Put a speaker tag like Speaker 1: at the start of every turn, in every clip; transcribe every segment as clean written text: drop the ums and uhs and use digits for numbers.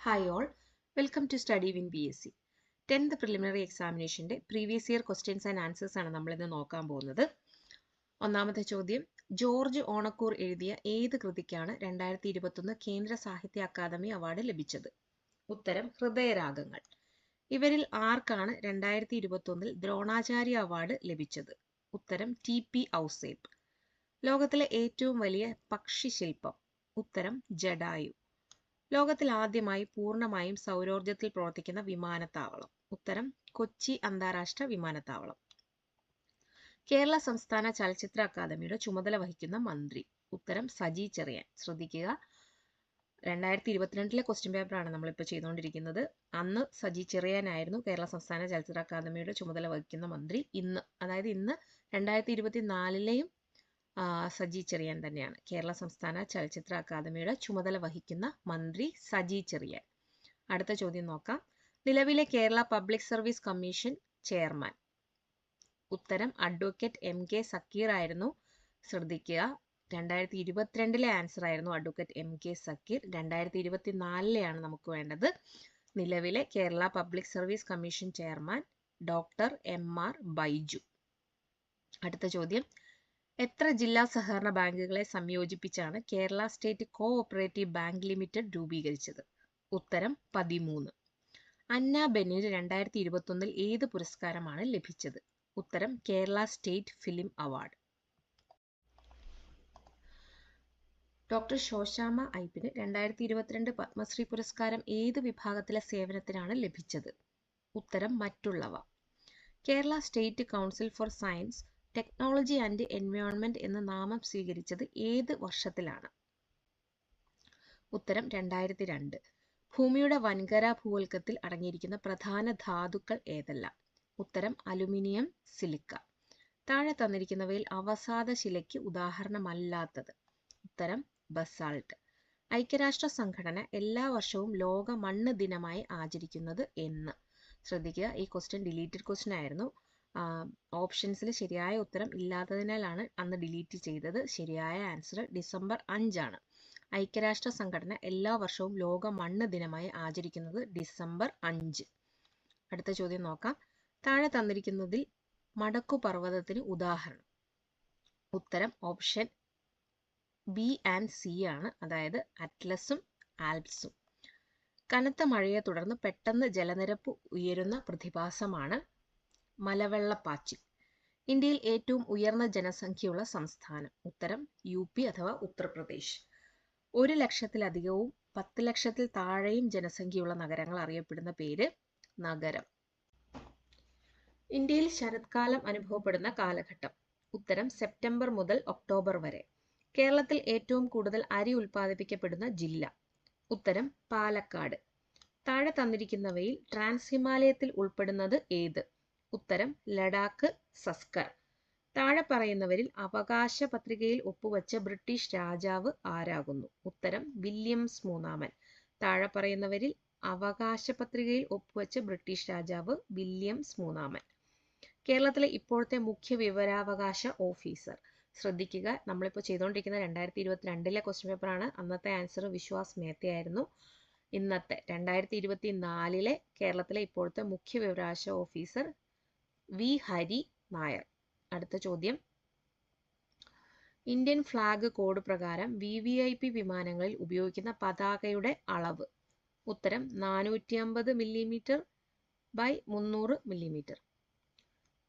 Speaker 1: Hi all, welcome to Study Win BSc. 10th preliminary എക്സാമിനേഷൻ്റെ previous year questions and answers ആണ് നമ്മളിന്ന് നോക്കാൻ പോകുന്നത്. ഒന്നാമത്തെ ചോദ്യം, ജോർജ് ഓണക്കൂർ എഴുതിയ ഏത് കൃതിക്കാണ് 2021 കേന്ദ്ര സാഹിത്യ അക്കാദമി അവാർഡ് ലഭിച്ചത്? ഉത്തരം ഹൃദയരാഗങ്ങൾ. ഇവരിൽ ആർക്കാണ് 2021 ദ്രോണാചാര്യ അവാർഡ് ലഭിച്ചത്? ഉത്തരം ടി.പി. ഔസേപ്പ്. ലോകത്തിലെ ഏറ്റവും വലിയ പക്ഷിശില്പം? ഉത്തരം ജടായു. ലോകത്തിൽ ആദ്യമായി പൂർണ്ണമായും സൗരോർജ്ജത്തിൽ പ്രവർത്തിക്കുന്ന വിമാനത്താവളം? ഉത്തരം കൊച്ചി അന്താരാഷ്ട്ര വിമാനത്താവളം. കേരള സംസ്ഥാന ചലച്ചിത്ര അക്കാദമിയുടെ ചുമതല വഹിക്കുന്ന മന്ത്രി? ഉത്തരം സജി ചെറിയാൻ. ശ്രദ്ധിക്കുക, 2022 ക്വസ്റ്റ്യൻ പേപ്പറാണ് നമ്മളിപ്പോൾ ചെയ്തുകൊണ്ടിരിക്കുന്നത്. അന്ന് സജി ചെറിയാനായിരുന്നു കേരള സംസ്ഥാന ചലച്ചിത്ര അക്കാദമിയുടെ ചുമതല വഹിക്കുന്ന മന്ത്രി. ഇന്ന് 2024 സജി ചെറിയാൻ തന്നെയാണ് കേരള സംസ്ഥാന ചലച്ചിത്ര അക്കാദമിയുടെ ചുമതല വഹിക്കുന്ന മന്ത്രി സജി ചെറിയാൻ. അടുത്ത ചോദ്യം നോക്കാം. നിലവിലെ Kerala public service commission chairman? ഉത്തരം അഡ്വക്കേറ്റ് M.K. സക്കീർ ആയിരുന്നു. ശ്രദ്ധിക്കുക, 2022 ആൻസർ ആയിരുന്നു അഡ്വക്കേറ്റ് M.K. സക്കീർ. 2024 നമുക്ക് വേണ്ടത്. നിലവിലെ Kerala public service commission chairman doctor M.R. Baiju. അടുത്ത ചോദ്യം, എത്ര ജില്ലാ സഹകരണ ബാങ്കുകളെ സംയോജിപ്പിച്ചാണ് Kerala state cooperative bank limited രൂപീകരിച്ചത്? ഉത്തരം 13. അന്ന ബെന്നിന് 2021 ഏത് പുരസ്കാരമാണ് ലഭിച്ചത്? ഉത്തരം Kerala state film award. Doctor Sosamma ഐപ്പിന് 2022 പത്മശ്രീ പുരസ്കാരം ഏത് വിഭാഗത്തിലെ സേവനത്തിനാണ് ലഭിച്ചത്? ഉത്തരം മറ്റുള്ളവ. Kerala state council for science, technology and environment എന്ന നാമം സ്വീകരിച്ചത് ഏത് വർഷത്തിലാണ്? ഉത്തരം 2002. ഭൂമിയുടെ വൻകര ഭൂവൽക്കത്തിൽ അടങ്ങിയിരിക്കുന്ന പ്രധാന ധാതുക്കൾ ഏതെല്ലാം? ഉത്തരം അലുമിനിയം, സിലിക്ക. താഴെ തന്നിരിക്കുന്നവയിൽ അവസാദ ശിലയ്ക്ക് ഉദാഹരണമല്ലാത്തത്? ഉത്തരം ബസാൾട്ട്. ഐക്യരാഷ്ട്ര സംഘടന എല്ലാ വർഷവും ലോക മണ്ണ് ദിനമായി ആചരിക്കുന്നത് എന്ന്? ശ്രദ്ധിക്കുക, ഈ ക്വസ്റ്റ്യൻ ഡിലീറ്റഡ് ക്വസ്റ്റ്യൻ ആയിരുന്നു. ഓപ്ഷൻസിൽ ശരിയായ ഉത്തരം ഇല്ലാത്തതിനാലാണ് അന്ന് ഡിലീറ്റ് ചെയ്തത്. ശരിയായ ആൻസർ ഡിസംബർ 5 ആണ്. ഐക്യരാഷ്ട്ര സംഘടന എല്ലാ വർഷവും ലോക മണ്ണ് ദിനമായി ആചരിക്കുന്നത് ഡിസംബർ 5. അടുത്ത ചോദ്യം നോക്കാം. താഴെ തന്നിരിക്കുന്നതിൽ മടക്കു പർവ്വതത്തിന് ഉദാഹരണം? ഉത്തരം ഓപ്ഷൻ ബി ആൻഡ് സി ആണ്, അതായത് അറ്റ്ലസും ആൽപ്സും. കനത്ത മഴയെ തുടർന്ന് പെട്ടെന്ന് ജലനിരപ്പ് ഉയരുന്ന പ്രതിഭാസമാണ് മലവെള്ളപ്പാച്ചിൽ. ഇന്ത്യയിൽ ഏറ്റവും ഉയർന്ന ജനസംഖ്യയുള്ള സംസ്ഥാനം? ഉത്തരം UP അഥവാ ഉത്തർപ്രദേശ്. 1,00,000-ലധികവും 10 ലക്ഷത്തിൽ താഴെയും ജനസംഖ്യയുള്ള നഗരങ്ങൾ അറിയപ്പെടുന്ന പേര്? നഗരം. ഇന്ത്യയിൽ ശരത്കാലം അനുഭവപ്പെടുന്ന കാലഘട്ടം? ഉത്തരം സെപ്റ്റംബർ മുതൽ ഒക്ടോബർ വരെ. കേരളത്തിൽ ഏറ്റവും കൂടുതൽ അരി ഉൽപ്പാദിപ്പിക്കപ്പെടുന്ന ജില്ല? ഉത്തരം പാലക്കാട്. താഴെ തന്നിരിക്കുന്നവയിൽ ട്രാൻസ് ഹിമാലയത്തിൽ ഉൾപ്പെടുന്നത് ഏത്? ഉത്തരം ലഡാക്ക്, സസ്കർ. താഴെ പറയുന്നവരിൽ അവകാശ പത്രികയിൽ ഒപ്പുവെച്ച ബ്രിട്ടീഷ് രാജാവ് ആരാകുന്നു? ഉത്തരം വില്യംസ് മൂന്നാമൻ. താഴെ പറയുന്നവരിൽ അവകാശ പത്രികയിൽ ഒപ്പുവെച്ച ബ്രിട്ടീഷ് രാജാവ് വില്യംസ് മൂന്നാമൻ. കേരളത്തിലെ ഇപ്പോഴത്തെ മുഖ്യ വിവരാവകാശ ഓഫീസർ? ശ്രദ്ധിക്കുക, നമ്മളിപ്പോൾ ചെയ്തുകൊണ്ടിരിക്കുന്ന 2022 ക്വസ്റ്റ്യൻ പേപ്പറാണ്. അന്നത്തെ ആൻസർ വിശ്വാസ് മേത്ത ആയിരുന്നു. ഇന്നത്തെ 2024 കേരളത്തിലെ ഇപ്പോഴത്തെ മുഖ്യ വിവരാവകാശ ഓഫീസർ വി ഹരി നായർ. അടുത്ത ചോദ്യം, ഇന്ത്യൻ ഫ്ലാഗ് കോഡ് പ്രകാരം VVIP വിമാനങ്ങളിൽ ഉപയോഗിക്കുന്ന പതാകയുടെ അളവ്? ഉത്തരം 450 mm by 300 mm.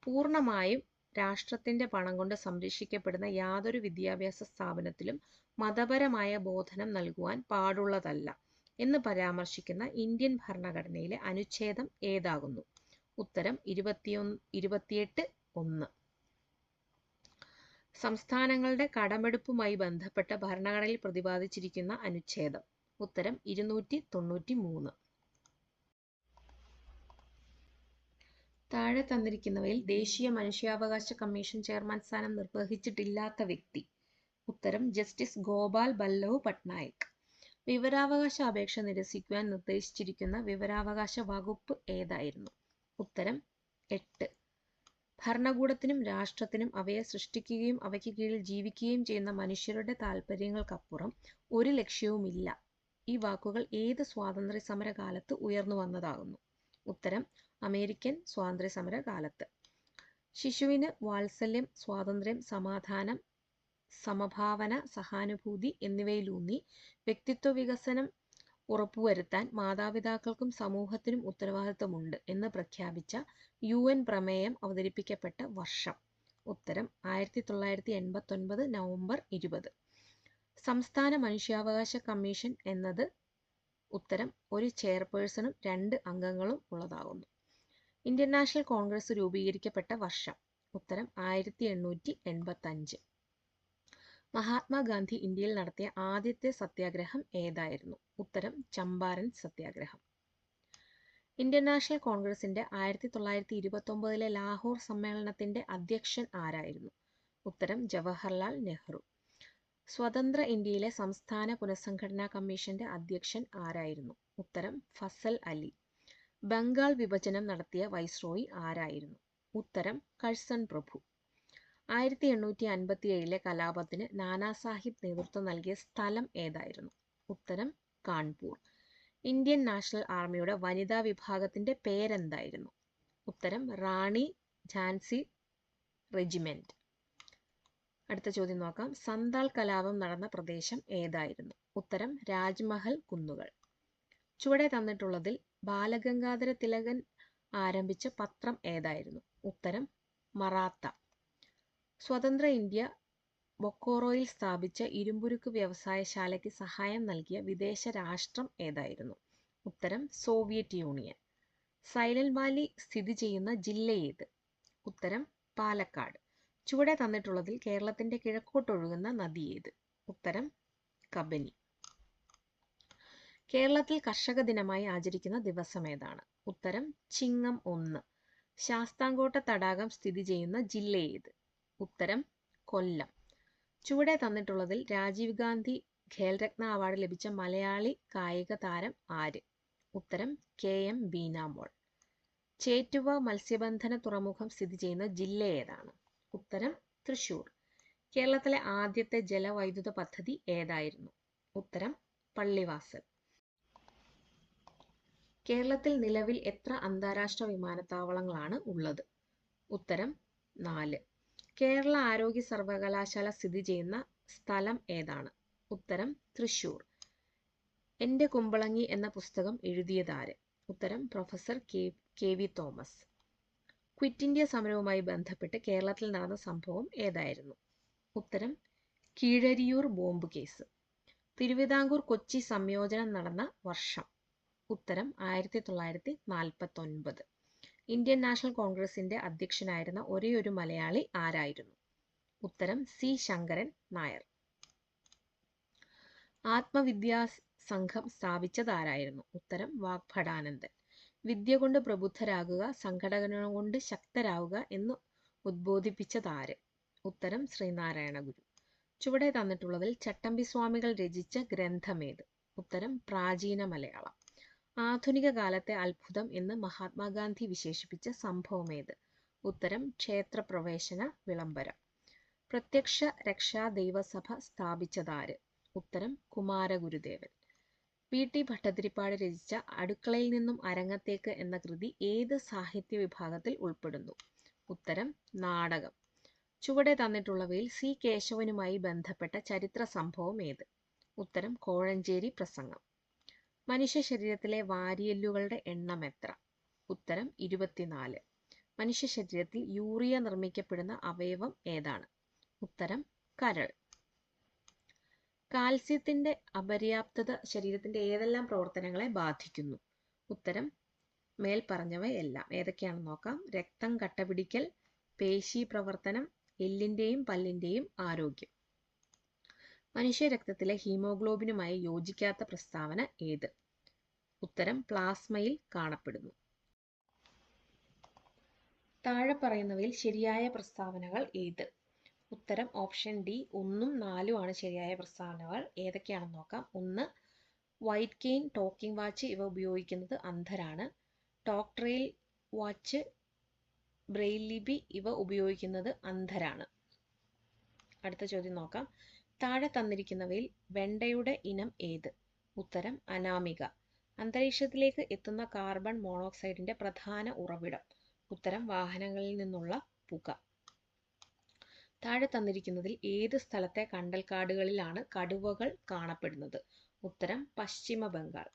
Speaker 1: പൂർണ്ണമായും രാഷ്ട്രത്തിന്റെ പണം കൊണ്ട് സംരക്ഷിക്കപ്പെടുന്ന യാതൊരു വിദ്യാഭ്യാസ സ്ഥാപനത്തിലും മതപരമായ ബോധനം നൽകുവാൻ പാടുള്ളതല്ല എന്ന് പരാമർശിക്കുന്ന ഇന്ത്യൻ ഭരണഘടനയിലെ അനുച്ഛേദം ഏതാകുന്നു? ഉത്തരം 28(1). സംസ്ഥാനങ്ങളുടെ കടമെടുപ്പുമായി ബന്ധപ്പെട്ട ഭരണഘടനയിൽ പ്രതിപാദിച്ചിരിക്കുന്ന അനുച്ഛേദം? ഉത്തരം 293. താഴെ തന്നിരിക്കുന്നവയിൽ ദേശീയ മനുഷ്യാവകാശ കമ്മീഷൻ ചെയർമാൻ സ്ഥാനം നിർവഹിച്ചിട്ടില്ലാത്ത വ്യക്തി? ഉത്തരം ജസ്റ്റിസ് ഗോപാൽ ബല്ലവ് പട്നായിക്. വിവരാവകാശ അപേക്ഷ നിരസിക്കുവാൻ നിർദ്ദേശിച്ചിരിക്കുന്ന വിവരാവകാശ വകുപ്പ് ഏതായിരുന്നു? ഉത്തരം 8. ഭരണകൂടത്തിനും രാഷ്ട്രത്തിനും അവയെ സൃഷ്ടിക്കുകയും അവയ്ക്ക് കീഴിൽ ജീവിക്കുകയും ചെയ്യുന്ന മനുഷ്യരുടെ താൽപ്പര്യങ്ങൾക്കപ്പുറം ഒരു ലക്ഷ്യവുമില്ല ഈ വാക്കുകൾ ഏത് സ്വാതന്ത്ര്യ സമര കാലത്ത് ഉയർന്നു വന്നതാകുന്നു? ഉത്തരം അമേരിക്കൻ സ്വാതന്ത്ര്യ സമര കാലത്ത്. ശിശുവിന് വാത്സല്യം, സ്വാതന്ത്ര്യം, സമാധാനം, സമഭാവന, സഹാനുഭൂതി എന്നിവയിലൂന്നി വ്യക്തിത്വ വികസനം ഉറപ്പുവരുത്താൻ മാതാപിതാക്കൾക്കും സമൂഹത്തിനും ഉത്തരവാദിത്തമുണ്ട് എന്ന് പ്രഖ്യാപിച്ച UN പ്രമേയം അവതരിപ്പിക്കപ്പെട്ട വർഷം? ഉത്തരം 1989 നവംബർ 20. സംസ്ഥാന മനുഷ്യാവകാശ കമ്മീഷൻ എന്നത്? ഉത്തരം ഒരു ചെയർപേഴ്സണും 2 അംഗങ്ങളും ഉള്ളതാകുന്നു. ഇന്ത്യൻ നാഷണൽ കോൺഗ്രസ് രൂപീകരിക്കപ്പെട്ട വർഷം? ഉത്തരം 1885. മഹാത്മാഗാന്ധി ഇന്ത്യയിൽ നടത്തിയ ആദ്യത്തെ സത്യാഗ്രഹം ഏതായിരുന്നു? ഉത്തരം ചമ്പാരൻ സത്യാഗ്രഹം. ഇന്ത്യൻ നാഷണൽ കോൺഗ്രസിന്റെ 1929 ലാഹോർ സമ്മേളനത്തിന്റെ അധ്യക്ഷൻ ആരായിരുന്നു? ഉത്തരം ജവഹർലാൽ നെഹ്റു. സ്വതന്ത്ര ഇന്ത്യയിലെ സംസ്ഥാന പുനഃസംഘടനാ കമ്മീഷന്റെ അധ്യക്ഷൻ ആരായിരുന്നു? ഉത്തരം ഫസൽ അലി. ബംഗാൾ വിഭജനം നടത്തിയ വൈസ്രോയി ആരായിരുന്നു? ഉത്തരം കഴ്സൺ പ്രഭു. 1857 കലാപത്തിന് നാനാ സാഹിബ് നേതൃത്വം നൽകിയ സ്ഥലം ഏതായിരുന്നു? ഉത്തരം കാൺപൂർ. ഇന്ത്യൻ നാഷണൽ ആർമിയുടെ വനിതാ വിഭാഗത്തിന്റെ പേരെന്തായിരുന്നു? ഉത്തരം റാണി ഝാൻസി റെജിമെന്റ്. അടുത്ത ചോദ്യം നോക്കാം. സന്താൾ കലാപം നടന്ന പ്രദേശം ഏതായിരുന്നു? ഉത്തരം രാജ്മഹൽ കുന്നുകൾ. ചുവടെ തന്നിട്ടുള്ളതിൽ ബാലഗംഗാധര തിലകൻ ആരംഭിച്ച പത്രം ഏതായിരുന്നു? ഉത്തരം മറാത്ത. സ്വതന്ത്ര ഇന്ത്യ ബൊക്കോറോയിൽ സ്ഥാപിച്ച ഇരുമ്പുരുക്ക് വ്യവസായശാലയ്ക്ക് സഹായം നൽകിയ വിദേശ രാഷ്ട്രം ഏതായിരുന്നു? ഉത്തരം സോവിയറ്റ് യൂണിയൻ. സൈലന്റ് വാലി സ്ഥിതി ചെയ്യുന്ന ജില്ല ഏത്? ഉത്തരം പാലക്കാട്. ചുവടെ തന്നിട്ടുള്ളതിൽ കേരളത്തിന്റെ കിഴക്കോട്ടൊഴുകുന്ന നദി ഏത്? ഉത്തരം കബനി. കേരളത്തിൽ കർഷക ദിനമായി ആചരിക്കുന്ന ദിവസം ഏതാണ്? ഉത്തരം ചിങ്ങം 1. ശാസ്താംകോട്ട തടാകം സ്ഥിതി ചെയ്യുന്ന ജില്ല ഏത്? ഉത്തരം കൊല്ലം. ചുവടെ തന്നിട്ടുള്ളതിൽ രാജീവ് ഗാന്ധി ഖേൽരത്ന അവാർഡ് ലഭിച്ച മലയാളി കായിക താരം ആര്? ഉത്തരം KM ബീനാമോൾ. ചേറ്റുവ മത്സ്യബന്ധന തുറമുഖം സ്ഥിതി ചെയ്യുന്ന ജില്ല ഏതാണ്? ഉത്തരം തൃശൂർ. കേരളത്തിലെ ആദ്യത്തെ ജലവൈദ്യുത പദ്ധതി ഏതായിരുന്നു? ഉത്തരം പള്ളിവാസൽ. കേരളത്തിൽ നിലവിൽ എത്ര അന്താരാഷ്ട്ര വിമാനത്താവളങ്ങളാണ് ഉള്ളത്? ഉത്തരം 4. കേരള ആരോഗ്യ സർവകലാശാല സ്ഥിതി ചെയ്യുന്ന സ്ഥലം ഏതാണ്? ഉത്തരം തൃശൂർ. എൻ്റെ കുമ്പളങ്ങി എന്ന പുസ്തകം എഴുതിയതാര്? ഉത്തരം professor KV Thomas. Quit India സമരവുമായി ബന്ധപ്പെട്ട് കേരളത്തിൽ നടന്ന സംഭവം ഏതായിരുന്നു? ഉത്തരം കീഴരിയൂർ ബോംബ് കേസ്. തിരുവിതാംകൂർ കൊച്ചി സംയോജനം നടന്ന വർഷം? ഉത്തരം 1949. ഇന്ത്യൻ നാഷണൽ കോൺഗ്രസിന്റെ അധ്യക്ഷനായിരുന്ന ഒരേയൊരു മലയാളി ആരായിരുന്നു? ഉത്തരം C ശങ്കരൻ നായർ. ആത്മവിദ്യാ സംഘം സ്ഥാപിച്ചതാരായിരുന്നു? ഉത്തരം വാഗ്ഭടാനന്ദൻ. വിദ്യ കൊണ്ട് പ്രബുദ്ധരാകുക, സംഘടന കൊണ്ട് ശക്തരാകുക എന്ന് ഉദ്ബോധിപ്പിച്ചതാര്? ഉത്തരം ശ്രീനാരായണ ഗുരു. ചുവടെ തന്നിട്ടുള്ളതിൽ ചട്ടമ്പി സ്വാമികൾ രചിച്ച ഗ്രന്ഥമേത്? ഉത്തരം പ്രാചീന മലയാളം. ആധുനിക കാലത്തെ അത്ഭുതം എന്ന് മഹാത്മാഗാന്ധി വിശേഷിപ്പിച്ച സംഭവമേത്? ഉത്തരം ക്ഷേത്രപ്രവേശന വിളംബരം. പ്രത്യക്ഷ രക്ഷാ ദൈവസഭ സ്ഥാപിച്ചതാര്? ഉത്തരം കുമാരഗുരുദേവൻ. PT ഭട്ടതിരിപ്പാട് രചിച്ച അടുക്കളയിൽ നിന്നും അരങ്ങത്തേക്ക് എന്ന കൃതി ഏത് സാഹിത്യ വിഭാഗത്തിൽ ഉൾപ്പെടുന്നു? ഉത്തരം നാടകം. ചുവടെ തന്നിട്ടുള്ളവയിൽ C കേശവനുമായി ബന്ധപ്പെട്ട ചരിത്ര സംഭവം ഏത്? ഉത്തരം കോഴഞ്ചേരി പ്രസംഗം. മനുഷ്യ ശരീരത്തിലെ വാരിയെല്ലുകളുടെ എണ്ണം എത്ര? ഉത്തരം 24. മനുഷ്യ ശരീരത്തിൽ യൂറിയ നിർമ്മിക്കപ്പെടുന്ന അവയവം ഏതാണ്? ഉത്തരം കരൾ. കാൽസ്യത്തിന്റെ അപര്യാപ്തത ശരീരത്തിന്റെ ഏതെല്ലാം പ്രവർത്തനങ്ങളെ ബാധിക്കുന്നു? ഉത്തരം മേൽപ്പറഞ്ഞവയെല്ലാം. ഏതൊക്കെയാണെന്ന് നോക്കാം. രക്തം കട്ടപിടിക്കൽ, പേശി പ്രവർത്തനം, എല്ലിന്റെയും പല്ലിന്റെയും ആരോഗ്യം. മനുഷ്യ രക്തത്തിലെ ഹീമോഗ്ലോബിനുമായി യോജിക്കാത്ത പ്രസ്താവന ഏത്? ഉത്തരം പ്ലാസ്മയിൽ കാണപ്പെടുന്നു. താഴെ പറയുന്നവയിൽ ശരിയായ പ്രസ്താവനകൾ ഏത്? ഉത്തരം ഓപ്ഷൻ D 1ഉം 4ഉം ആണ് ശരിയായ പ്രസ്താവനകൾ. ഏതൊക്കെയാണെന്ന് നോക്കാം. 1. വൈറ്റ് കെയിൻ, ടോക്കിംഗ് വാച്ച് ഇവ ഉപയോഗിക്കുന്നത് അന്ധരാണ്. ടോക്ട്രെയിൽ വാച്ച്, ബ്രെയിൽ ലിപി ഇവ ഉപയോഗിക്കുന്നത് അന്ധരാണ്. അടുത്ത ചോദ്യം നോക്കാം. താഴെ തന്നിരിക്കുന്നവയിൽ വെണ്ടയുടെ ഇനം ഏത്? ഉത്തരം അനാമിക. അന്തരീക്ഷത്തിലേക്ക് എത്തുന്ന കാർബൺ മോണോക്സൈഡിന്റെ പ്രധാന ഉറവിടം. ഉത്തരം വാഹനങ്ങളിൽ നിന്നുള്ള പുക. താഴെ തന്നിരിക്കുന്നതിൽ ഏത് സ്ഥലത്തെ കണ്ടൽക്കാടുകളിലാണ് കടുവകൾ കാണപ്പെടുന്നത്? ഉത്തരം പശ്ചിമ ബംഗാൾ.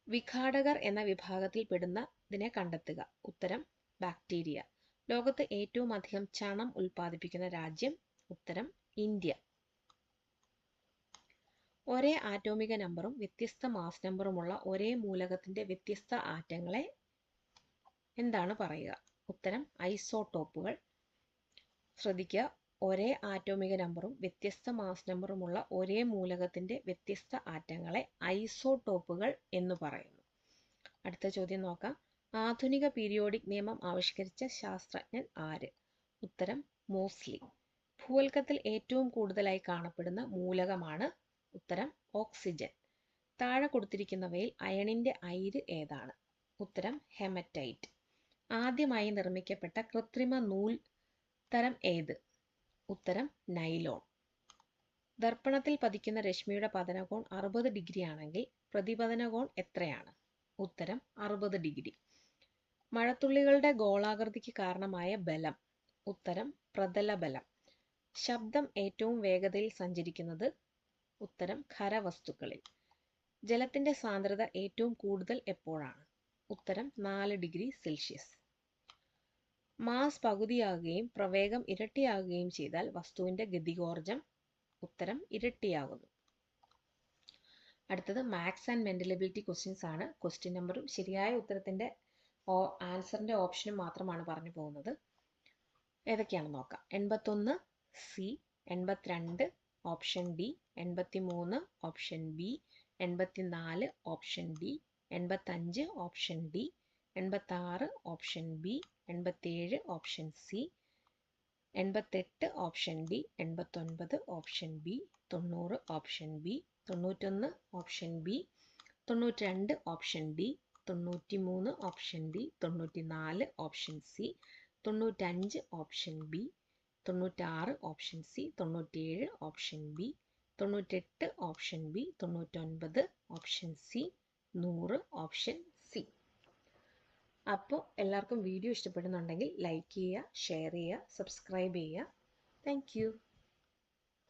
Speaker 1: വിഘാടകർ എന്ന വിഭാഗത്തിൽ പെടുന്നതിനെ കണ്ടെത്തുക. ഉത്തരം ബാക്ടീരിയ. ലോകത്ത് ഏറ്റവും അധികം ചണം ഉൽപ്പാദിപ്പിക്കുന്ന രാജ്യം? ഉത്തരം ഇന്ത്യ. ഒരേ ആറ്റോമിക നമ്പറും വ്യത്യസ്ത മാസ് നമ്പറുമുള്ള ഒരേ മൂലകത്തിന്റെ വ്യത്യസ്ത ആറ്റങ്ങളെ എന്താണ് പറയുക? ഉത്തരം ഐസോടോപ്പുകൾ. ശ്രദ്ധിക്കുക, ഒരേ ആറ്റോമിക നമ്പറും വ്യത്യസ്ത മാസ് നമ്പറുമുള്ള ഒരേ മൂലകത്തിന്റെ വ്യത്യസ്ത ആറ്റങ്ങളെ ഐസോടോപ്പുകൾ എന്ന് പറയുന്നു. അടുത്ത ചോദ്യം നോക്കാം. ആധുനിക പീരിയോഡിക് നിയമം ആവിഷ്കരിച്ച ശാസ്ത്രജ്ഞൻ ആര്? ഉത്തരം മോസ്ലി. ഭൂവൽക്കത്തിൽ ഏറ്റവും കൂടുതലായി കാണപ്പെടുന്ന മൂലകമാണ്? ഉത്തരം ഓക്സിജൻ. താഴെ കൊടുത്തിരിക്കുന്നവയിൽ അയണിന്റെ അയിര് ഏതാണ്? ഉത്തരം ഹെമറ്റൈറ്റ്. ആദ്യമായി നിർമ്മിക്കപ്പെട്ട കൃത്രിമ നൂൽ തരം ഏത്? ഉത്തരം നൈലോൺ. ദർപ്പണത്തിൽ പതിക്കുന്ന രശ്മിയുടെ പതനകോൺ 60 ഡിഗ്രി ആണെങ്കിൽ പ്രതിപതന കോൺ എത്രയാണ്? ഉത്തരം 60 ഡിഗ്രി. മഴത്തുള്ളികളുടെ ഗോളാകൃതിക്ക് കാരണമായ ബലം? ഉത്തരം പ്രതലബലം. ശബ്ദം ഏറ്റവും വേഗതയിൽ സഞ്ചരിക്കുന്നത്? ഉത്തരം ഖരവസ്തുക്കളിൽ. ജലത്തിന്റെ സാന്ദ്രത ഏറ്റവും കൂടുതൽ എപ്പോഴാണ്? ഉത്തരം 4 ഡിഗ്രി സെൽഷ്യസ്. മാസ് പകുതിയാകുകയും പ്രവേഗം ഇരട്ടിയാകുകയും ചെയ്താൽ വസ്തുവിന്റെ ഗതികോർജം? ഉത്തരം ഇരട്ടിയാകുന്നു. അടുത്തത് മാത്സ് ആൻഡ് മെന്റലബിലിറ്റി ക്വസ്റ്റ്യൻസ് ആണ്. ക്വസ്റ്റ്യൻ നമ്പറും ശരിയായ ഉത്തരത്തിന്റെ ആൻസറിന്റെ ഓപ്ഷനും മാത്രമാണ് പറഞ്ഞു പോകുന്നത്. ഏതൊക്കെയാണെന്ന് നോക്കാം. 81 C, 82 option D, 83 option B, 84 option D, 85 option D, 86 option B, 87 option C, 88 option D, 89 option B, 90 option B, 91 option B, 92 option D, 93 option D, 94 option C, 95 option B, 96 option C, 97 option B, 98 option B, 99 option C, 100 option C. അപ്പോൾ എല്ലാവർക്കും video ഇഷ്ടപ്പെടുന്നുണ്ടെങ്കിൽ like ചെയ്യുക, share ചെയ്യുക, subscribe ചെയ്യുക. Thank you.